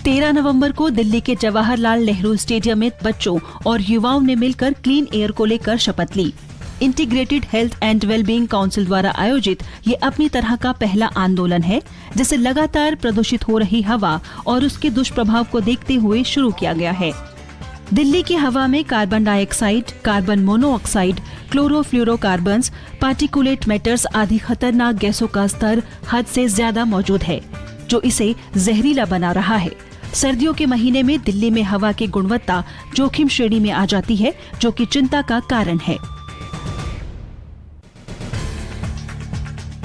13 नवंबर को दिल्ली के जवाहरलाल नेहरू स्टेडियम में बच्चों और युवाओं ने मिलकर क्लीन एयर को लेकर शपथ ली। Integrated health and wellbeing council द्वारा आयोजित ये अपनी तरह का पहला आंदोलन है, जिसे लगातार प्रदूषित हो रही हवा और उसके दुष्प्रभाव को देखते हुए शुरू किया गया है। दिल्ली की हवा में carbon dioxide, carbon monoxide, chlorofluorocarbons, particulate matters आदि खतरनाक गैसों का स्तर हद से ज्यादा मौजूद है, जो इसे जहरीला बना रहा है। सर्दियों के महीने में दिल्ली में हवा की गुणवत्ता जोखिम श्रेणी में आ जाती है, जो कि चिंता का कारण है।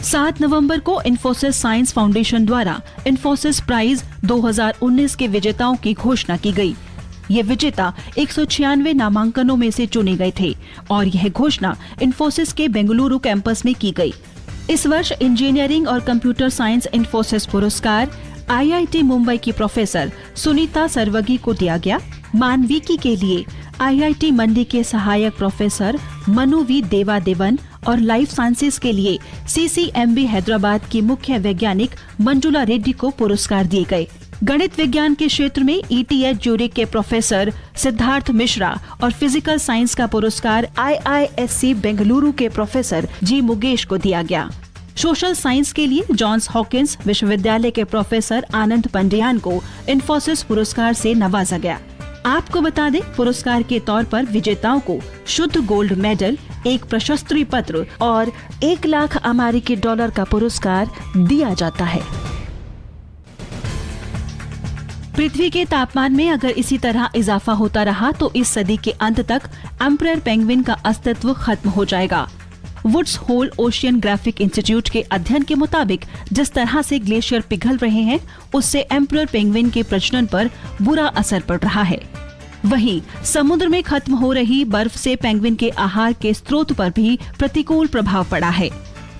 7 नवंबर को इन्फोसिस साइंस फाउंडेशन द्वारा इन्फोसिस प्राइज 2019 के विजेताओं की घोषणा की गई। ये विजेता 196 नामांकनों में से चुने गए थे और यह घोषणा इन्फोसिस के बेंगलुरु कैंपस में की गई। इस वर्ष इंजीनियरिंग और कंप्यूटर साइंस इन्फोसिस पुरस्कार IIT मुंबई की प्रोफेसर सुनीता सरवगी को दिया गया। मानविकी के लिए IIT मंडी के सहायक प्रोफेसर मनु वी देवादेवन और लाइफ साइंसेज के लिए CCMB हैदराबाद की मुख्य वैज्ञानिक मंजुला रेड्डी को पुरस्कार दिए गए। गणित विज्ञान के क्षेत्र में ETH ज्यूरिख के प्रोफेसर सिद्धार्थ मिश्रा और फिजिकल साइंस का पुरस्कार IISc बेंगलुरु के प्रोफेसर G मुगेश को दिया गया। सोशल साइंस के लिए जॉन्स हॉकिंस विश्वविद्यालय के प्रोफेसर आनंद पंडियान को इन्फोसिस पुरस्कार से नवाजा गया। आपको बता दें, पुरस्कार के तौर पर विजेताओं को शुद्ध गोल्ड मेडल, एक प्रशस्ति पत्र और 1 लाख अमेरिकी डॉलर का पुरस्कार दिया जाता है। पृथ्वी के तापमान में अगर इसी तरह इजाफा होता रहा तो इस सदी के अंत तक एम्परर पेंगुइन का अस्तित्व खत्म हो जाएगा। Woods Hole oceanographic institute के अध्ययन के मुताबिक जिस तरह से ग्लेशियर पिघल रहे हैं, उससे एम्परर पेंगुइन के प्रजनन पर बुरा असर पड़ रहा है। वहीं समुद्र में खत्म हो रही बर्फ से पेंगुइन के आहार के स्रोत पर भी प्रतिकूल प्रभाव पड़ा है।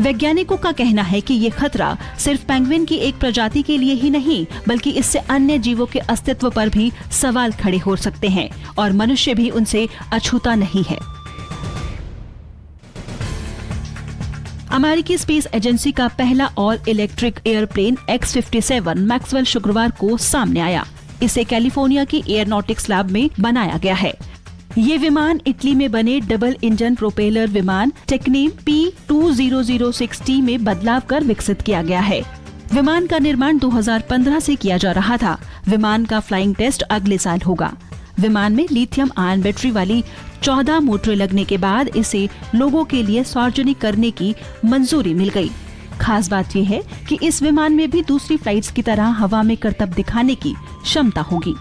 वैज्ञानिकों का कहना है कि ये खतरा सिर्फ पेंगुइन की एक प्रजाति के लिए ही नहीं, बल्कि इससे अन्य जीवों के अस्तित्व पर भी सवाल खड़े हो सकते हैं और मनुष्य भी उनसे अछूता नहीं है। अमेरिकी स्पेस एजेंसी का पहला all electric airplane X-57 Maxwell शुक्रवार को सामने आया। इसे कैलिफोर्निया की एयरोनॉटिक्स लैब में बनाया गया है। ये विमान इटली में बने डबल इंजन प्रोपेलर विमान टेक्नीम P2006T में बदलाव कर विकसित किया गया है। विमान का निर्माण 2015 से किया जा रहा था। विमान का फ्लाइंग टेस्ट अगले साल होगा। विमान में लिथियम आयन बैटरी वाली 14 मोटरें लगने के बाद इसे लोगों के लिए सार्वजनिक करने की मंजूरी मिल गई। खास बात यह है कि इस विमान में भी दूसरी फ्लाइट्स की तरह हवा में करतब दिखाने की क्षमता होगी।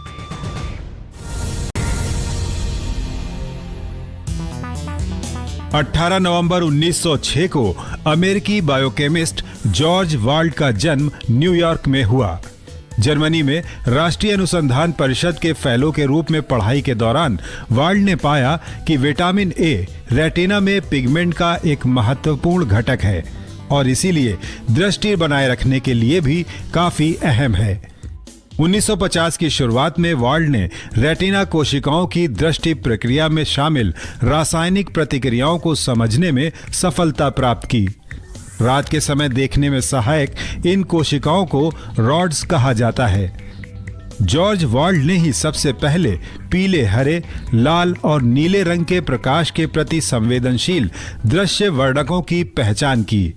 अठारह नवंबर 1906 को अमेरिकी बायोकेमिस्ट जॉर्ज वाल्ड का जन्म न्यूयॉर्क में हुआ। जर्मनी में राष्ट्रीय अनुसंधान परिषद के फेलो के रूप में पढ़ाई के दौरान वाल्ड ने पाया कि विटामिन ए रेटिना में पिगमेंट का एक महत्वपूर्ण घटक है और इसीलिए दृष्टि बनाए रखने के लिए भी काफी अहम है। 1950 की शुरुआत में वाल्ड ने रेटिना कोशिकाओं की दृष्टि प्रक्रिया में शामिल रासायनिक प्रतिक्रियाओं को समझने में सफलता प्राप्त की। रात के समय देखने में सहायक इन कोशिकाओं को रॉड्स कहा जाता है। जॉर्ज वाल्ड ने ही सबसे पहले पीले, हरे, लाल और नीले रंग के प्रकाश के प्रति संवेदनशील दृश्य वर्णकों की पहचान की।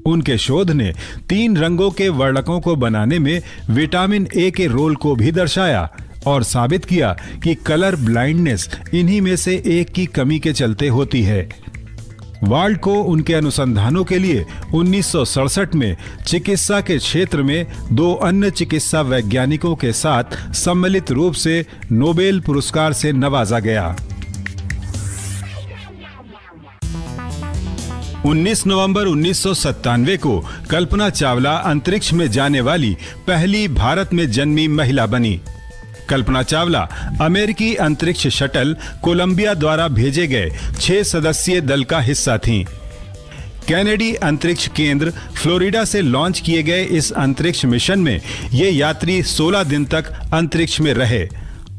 उनके शोध ने 3 रंगों के वर्णकों को बनाने में विटामिन ए के रोल को भी दर्शाया और साबित किया कि कलर ब्लाइंडनेस इन्हीं में से एक की कमी के चलते होती है। वाल्ड को उनके अनुसंधानों के लिए 1967 में चिकित्सा के क्षेत्र में 2 अन्य चिकित्सा वैज्ञानिकों के साथ सम्मिलित रूप से नोबेल पुरस्कार से नवाजा गया। 19 नवंबर 1997 को कल्पना चावला अंतरिक्ष में जाने वाली पहली भारत में जन्मी महिला बनी। कल्पना चावला अमेरिकी अंतरिक्ष शटल कोलंबिया द्वारा भेजे गए 6 सदस्यीय दल का हिस्सा थीं। कैनेडी अंतरिक्ष केंद्र फ्लोरिडा से लॉन्च किए गए इस अंतरिक्ष मिशन में ये यात्री 16 दिन तक अंतरिक्ष में रहे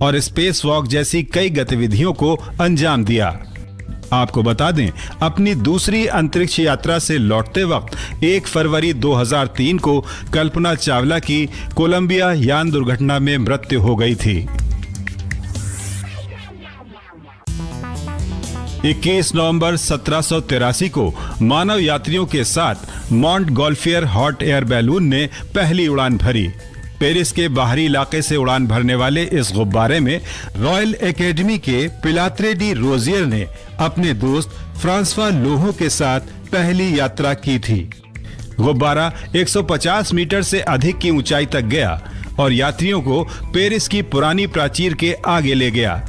और स्पेस वॉक जैसी कई गतिविधियों को अंजाम दिया। आपको बता दें, अपनी दूसरी अंतरिक्ष यात्रा से लौटते वक्त 1 फरवरी 2003 को कल्पना चावला की कोलंबिया यान दुर्घटना में मृत्यु हो गई थी। 21 नवंबर 1783 को मानव यात्रियों के साथ माउंट गॉल्फियर हॉट एयर बैलून ने पहली उड़ान भरी। पेरिस के बाहरी इलाके से उड़ान भरने वाले इस गुब्बारे में रॉयल एकेडमी के पिलात्रे डी रोजियर ने अपने दोस्त फ्रांसवा लोहो के साथ पहली यात्रा की थी। गुब्बारा 150 मीटर से अधिक की ऊंचाई तक गया और यात्रियों को पेरिस की पुरानी प्राचीर के आगे ले गया।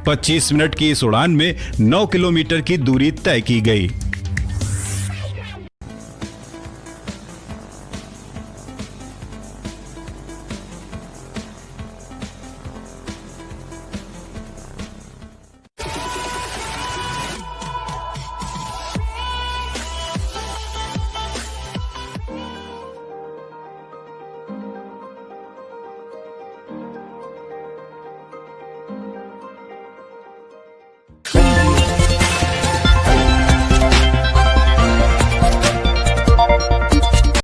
25 मिनट की इस उड़ान में 9 किलोमीटर की दूरी तय की गई।